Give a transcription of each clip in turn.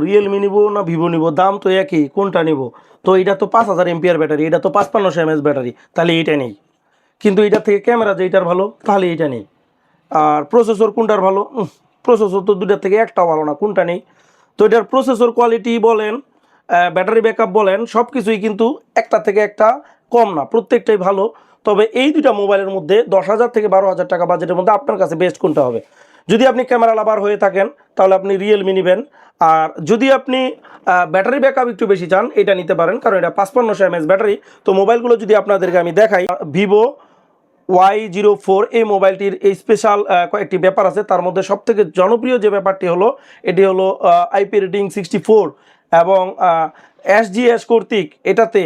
Realme নিব না Vivo নিব, দাম তো একই, কোনটা নিব? তো এটা তো 5000 এমপিআর ব্যাটারি, এটা তো 5500 এমএস ব্যাটারি, তাহলে এইটা নেই। কিন্তু এটার থেকে ক্যামেরা যেটার ভালো, তাহলে এইটা নেই। আর প্রসেসর কোনটার ভালো? প্রসেসর তো দুটার থেকে একটাও ভালো না, কোনটা নেই? তো এটার প্রসেসর কোয়ালিটি বলেন, ব্যাটারি ব্যাকআপ বলেন, সব কিছুই কিন্তু একটা থেকে একটা কম না, প্রত্যেকটাই ভালো। তবে এই দুটা মোবাইলের মধ্যে 10,000 থেকে 12,000 টাকা বাজেটের মধ্যে আপনার কাছে বেস্ট কোনটা হবে? যদি আপনি ক্যামেরা লাভার হয়ে থাকেন তাহলে আপনি রিয়েলমি নেবেন। আর যদি আপনি ব্যাটারি ব্যাকআপ একটু বেশি চান, এটা নিতে পারেন, কারণ এটা 5500 এমএস ব্যাটারি। তো মোবাইলগুলো যদি আপনাদেরকে আমি দেখাই, ভিভো Y04 এই মোবাইলটির এই স্পেশাল কয়েকটি ব্যাপার আছে। তার মধ্যে সবথেকে জনপ্রিয় যে ব্যাপারটি হলো, এটি হলো আইপি রেটিং 64 এবং এসজিএস কর্তৃক এটাতে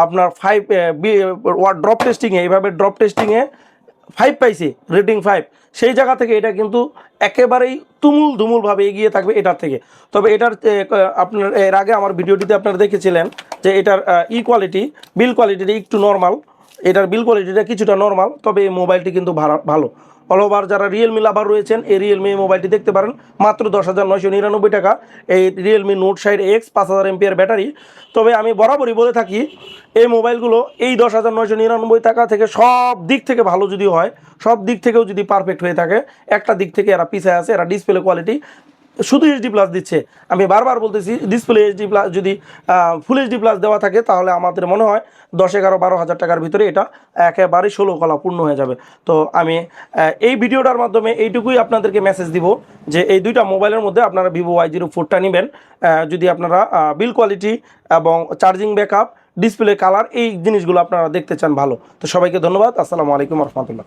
আপনার 5 ড্রপ টেস্টিংয়ে, এইভাবে ড্রপ টেস্টিংয়ে 5 পাইছে, রেটিং 5। সেই জায়গা থেকে এটা কিন্তু একেবারেই তুমুল ধুমুলভাবে এগিয়ে থাকবে এটার থেকে। তবে এটার আপনার এর আগে আমার ভিডিওটিতে আপনারা দেখেছিলেন যে এটার কোয়ালিটি, বিল কোয়ালিটিটা একটু নর্মাল, এটার বিল কোয়ালিটিটা কিছুটা নর্মাল, তবে এই মোবাইলটি কিন্তু ভালো। অল ওভার যারা রিয়েলমি লাভার রয়েছেন, এই রিয়েলমি মোবাইলটি দেখতে পারেন, মাত্র 10,999 টাকা। এই Realme note 60X 5000 MPR battery. তবে আমি বরাবরই বলে থাকি, এই মোবাইলগুলো এই 10,999 টাকা থেকে সব দিক থেকে ভালো যদি হয়, সব দিক থেকেও যদি পারফেক্ট হয়ে থাকে, একটা দিক থেকে এরা পিছিয়ে আছে, এরা ডিসপ্লে কোয়ালিটি শুধু এইচডি প্লাস দিচ্ছে। আমি বারবার বলতেছি, ডিসপ্লে এইচডি প্লাস যদি ফুল এইচডি প্লাস দেওয়া থাকে, তাহলে আমাদের মনে হয় 10, 11, 12,000 টাকার ভিতরে এটা একেবারেই 16 কলা পূর্ণ হয়ে যাবে। তো আমি এই ভিডিওটার মাধ্যমে এইটুকুই আপনাদেরকে মেসেজ দিব যে এই দুইটা মোবাইলের মধ্যে আপনারা ভিভো Y04টা নেবেন, যদি আপনারা বিল কোয়ালিটি এবং চার্জিং ব্যাকআপ, ডিসপ্লে কালার, এই জিনিসগুলো আপনারা দেখতে চান ভালো। তো সবাইকে ধন্যবাদ। আসসালামু আলাইকুম রহমতুল্লাহ।